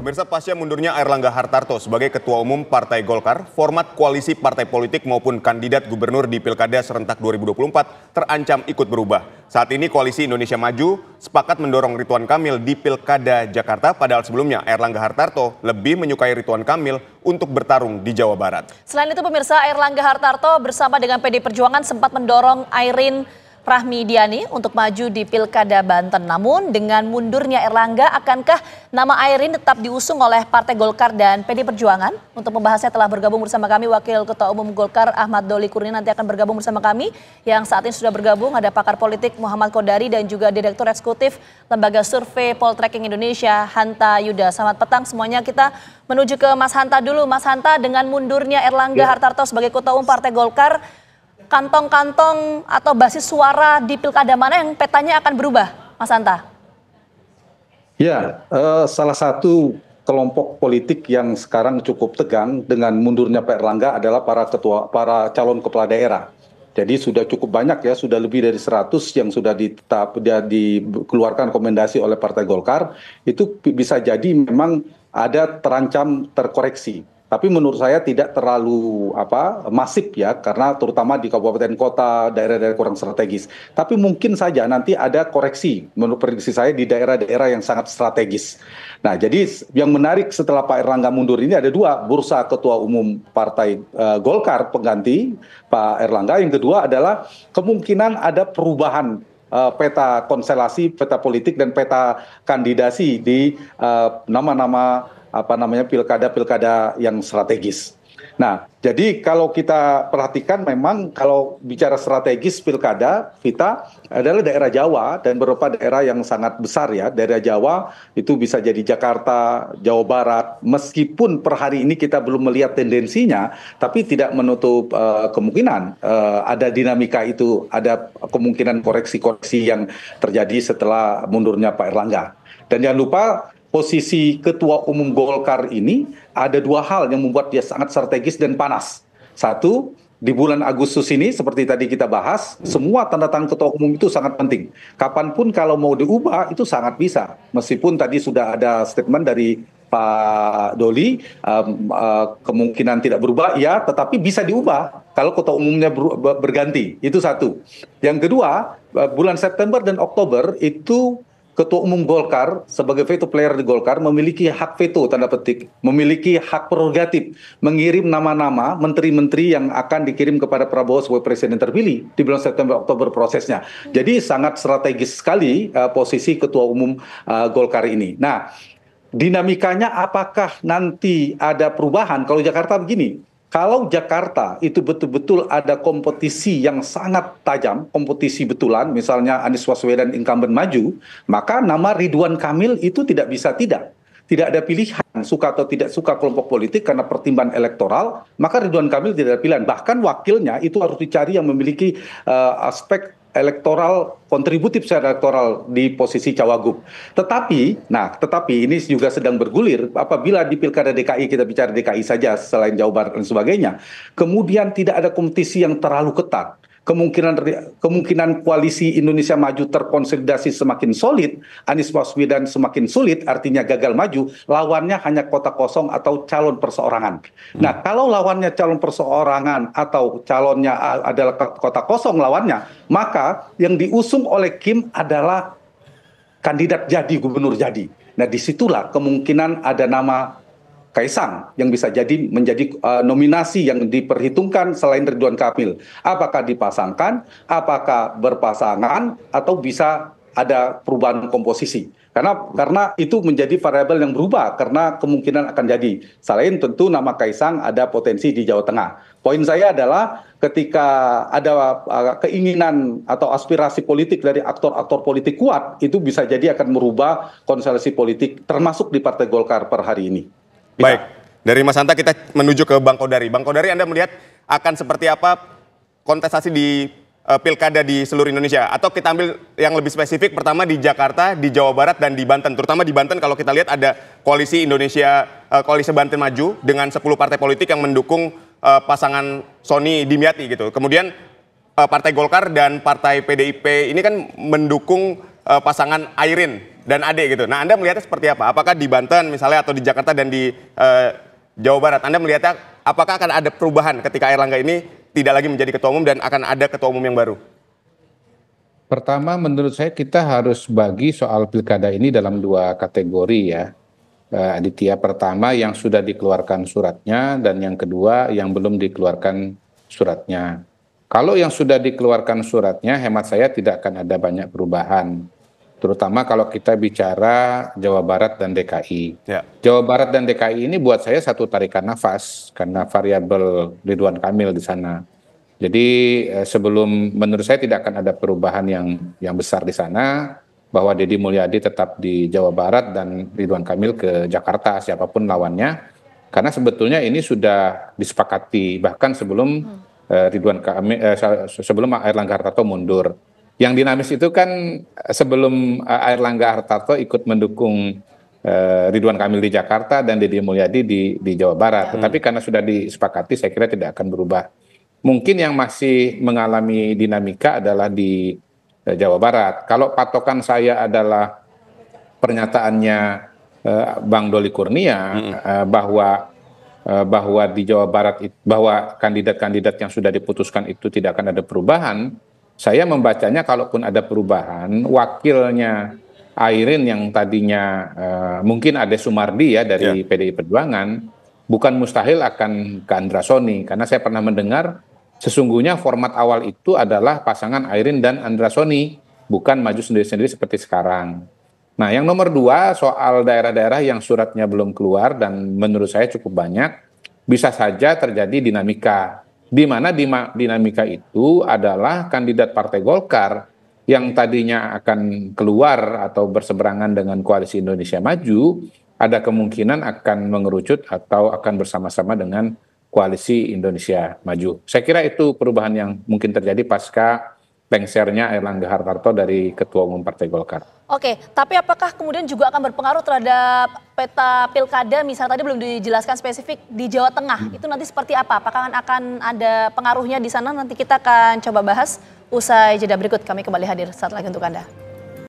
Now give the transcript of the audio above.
Pemirsa, pasca mundurnya Airlangga Hartarto sebagai Ketua Umum Partai Golkar, format koalisi partai politik maupun kandidat gubernur di Pilkada serentak 2024 terancam ikut berubah. Saat ini Koalisi Indonesia Maju sepakat mendorong Ridwan Kamil di Pilkada Jakarta, padahal sebelumnya Airlangga Hartarto lebih menyukai Ridwan Kamil untuk bertarung di Jawa Barat. Selain itu pemirsa, Airlangga Hartarto bersama dengan PD Perjuangan sempat mendorong Airin Rahmidiani untuk maju di Pilkada Banten. Namun dengan mundurnya Airlangga, akankah nama Airin tetap diusung oleh Partai Golkar dan PD Perjuangan? Untuk membahasnya telah bergabung bersama kami Wakil Ketua Umum Golkar Ahmad Doli Kurnia, nanti akan bergabung bersama kami. Yang saat ini sudah bergabung ada pakar politik Muhammad Kodari dan juga Direktur Eksekutif Lembaga Survei Poltreking Indonesia Hanta Yuda. Selamat petang semuanya, kita menuju ke Mas Hanta dulu. Mas Hanta, dengan mundurnya Airlangga Hartarto sebagai Ketua Umum Partai Golkar, kantong-kantong atau basis suara di pilkada mana yang petanya akan berubah, Mas Hanta? Ya, salah satu kelompok politik yang sekarang cukup tegang dengan mundurnya Pak Airlangga adalah para calon kepala daerah. Jadi sudah cukup banyak ya, sudah lebih dari 100 yang sudah dikeluarkan rekomendasi oleh Partai Golkar. Itu bisa jadi memang ada terancam terkoreksi. Tapi menurut saya tidak terlalu masif ya, karena terutama di kabupaten kota, daerah-daerah kurang strategis. Tapi mungkin saja nanti ada koreksi menurut prediksi saya di daerah-daerah yang sangat strategis. Nah, jadi yang menarik setelah Pak Airlangga mundur ini ada dua, bursa Ketua Umum Partai Golkar pengganti Pak Airlangga. Yang kedua adalah kemungkinan ada perubahan peta konstelasi, peta politik dan peta kandidasi di nama-nama pilkada-pilkada yang strategis. Nah, jadi kalau kita perhatikan memang kalau bicara strategis pilkada, Vita, adalah daerah Jawa dan beberapa daerah yang sangat besar ya. Daerah Jawa itu bisa jadi Jakarta, Jawa Barat, meskipun per hari ini kita belum melihat tendensinya, tapi tidak menutup kemungkinan ada dinamika itu, ada kemungkinan koreksi-koreksi yang terjadi setelah mundurnya Pak Airlangga. Dan jangan lupa, posisi Ketua Umum Golkar ini ada dua hal yang membuat dia sangat strategis dan panas. Satu, di bulan Agustus ini seperti tadi kita bahas, semua tanda tangan Ketua Umum itu sangat penting. Kapanpun kalau mau diubah itu sangat bisa. Meskipun tadi sudah ada statement dari Pak Doli, kemungkinan tidak berubah, ya, tetapi bisa diubah kalau Ketua Umumnya berganti. Itu satu. Yang kedua, bulan September dan Oktober itu Ketua Umum Golkar sebagai veto player di Golkar memiliki hak veto, tanda petik, memiliki hak prerogatif mengirim nama-nama menteri-menteri yang akan dikirim kepada Prabowo sebagai presiden terpilih di bulan September Oktober prosesnya. Jadi sangat strategis sekali posisi Ketua Umum Golkar ini. Nah, dinamikanya apakah nanti ada perubahan? Kalau Jakarta begini, kalau Jakarta itu betul-betul ada kompetisi yang sangat tajam, kompetisi betulan, misalnya Anies Baswedan incumbent maju, maka nama Ridwan Kamil itu tidak bisa tidak. Tidak ada pilihan, suka atau tidak suka kelompok politik karena pertimbangan elektoral, maka Ridwan Kamil tidak ada pilihan. Bahkan wakilnya itu harus dicari yang memiliki aspek elektoral, kontributif secara elektoral di posisi cawagup. Tetapi ini juga sedang bergulir apabila di Pilkada DKI, kita bicara DKI saja selain Jawa Barat dan sebagainya, kemudian tidak ada kompetisi yang terlalu ketat. Kemungkinan koalisi Indonesia Maju terkonsolidasi semakin solid, Anies Baswedan semakin sulit, artinya gagal maju, lawannya hanya kota kosong atau calon perseorangan. Nah, kalau lawannya calon perseorangan atau calonnya adalah kota kosong lawannya, maka yang diusung oleh Kim adalah kandidat jadi, gubernur jadi. Nah, disitulah kemungkinan ada nama Kaisang yang bisa jadi menjadi nominasi yang diperhitungkan selain Ridwan Kamil. Apakah dipasangkan, apakah berpasangan, atau bisa ada perubahan komposisi. Karena itu menjadi variabel yang berubah karena kemungkinan akan jadi. Selain tentu nama Kaisang ada potensi di Jawa Tengah. Poin saya adalah ketika ada keinginan atau aspirasi politik dari aktor-aktor politik kuat, itu bisa jadi akan merubah konstelasi politik termasuk di Partai Golkar per hari ini. Baik, dari Mas Hanta kita menuju ke Bang Kodari. Bang Kodari, Anda melihat akan seperti apa kontestasi di pilkada di seluruh Indonesia? Atau kita ambil yang lebih spesifik, pertama di Jakarta, di Jawa Barat, dan di Banten. Terutama di Banten kalau kita lihat ada koalisi koalisi Banten Maju dengan 10 partai politik yang mendukung pasangan Sony Dimyati gitu. Kemudian Partai Golkar dan Partai PDIP ini kan mendukung pasangan Airin dan Ade gitu. Nah, Anda melihatnya seperti apa? Apakah di Banten misalnya atau di Jakarta dan di Jawa Barat, Anda melihatnya apakah akan ada perubahan ketika Airlangga ini tidak lagi menjadi ketua umum dan akan ada ketua umum yang baru? Pertama, menurut saya kita harus bagi soal pilkada ini dalam dua kategori ya. Aditya, pertama yang sudah dikeluarkan suratnya dan yang kedua yang belum dikeluarkan suratnya. Kalau yang sudah dikeluarkan suratnya, hemat saya tidak akan ada banyak perubahan. Terutama kalau kita bicara Jawa Barat dan DKI. Ya. Jawa Barat dan DKI ini buat saya satu tarikan nafas karena variabel Ridwan Kamil di sana. Jadi sebelum, menurut saya tidak akan ada perubahan yang besar di sana, bahwa Deddy Mulyadi tetap di Jawa Barat dan Ridwan Kamil ke Jakarta siapapun lawannya, karena sebetulnya ini sudah disepakati bahkan sebelum Ridwan Kamil sebelum Airlangga Hartarto mundur. Yang dinamis itu kan sebelum Airlangga Hartarto ikut mendukung Ridwan Kamil di Jakarta dan Deddy Mulyadi di Jawa Barat. Tetapi karena sudah disepakati, saya kira tidak akan berubah. Mungkin yang masih mengalami dinamika adalah di Jawa Barat. Kalau patokan saya adalah pernyataannya Bang Doli Kurnia bahwa di Jawa Barat bahwa kandidat-kandidat yang sudah diputuskan itu tidak akan ada perubahan, saya membacanya kalaupun ada perubahan, wakilnya Airin yang tadinya mungkin Ade Sumardi ya dari PDI Perjuangan, bukan mustahil akan ke Andra Soni, karena saya pernah mendengar sesungguhnya format awal itu adalah pasangan Airin dan Andra Soni, bukan maju sendiri-sendiri seperti sekarang. Nah, yang nomor dua soal daerah-daerah yang suratnya belum keluar dan menurut saya cukup banyak, bisa saja terjadi dinamika. Di mana dinamika itu adalah kandidat Partai Golkar yang tadinya akan keluar atau berseberangan dengan Koalisi Indonesia Maju, ada kemungkinan akan mengerucut atau akan bersama-sama dengan Koalisi Indonesia Maju. Saya kira itu perubahan yang mungkin terjadi pasca lengsernya Airlangga Hartarto dari Ketua Umum Partai Golkar. Oke, tapi apakah kemudian juga akan berpengaruh terhadap peta pilkada, misalnya tadi belum dijelaskan spesifik di Jawa Tengah, itu nanti seperti apa? Apakah akan ada pengaruhnya di sana? Nanti kita akan coba bahas usai jeda berikut. Kami kembali hadir saat lagi untuk Anda.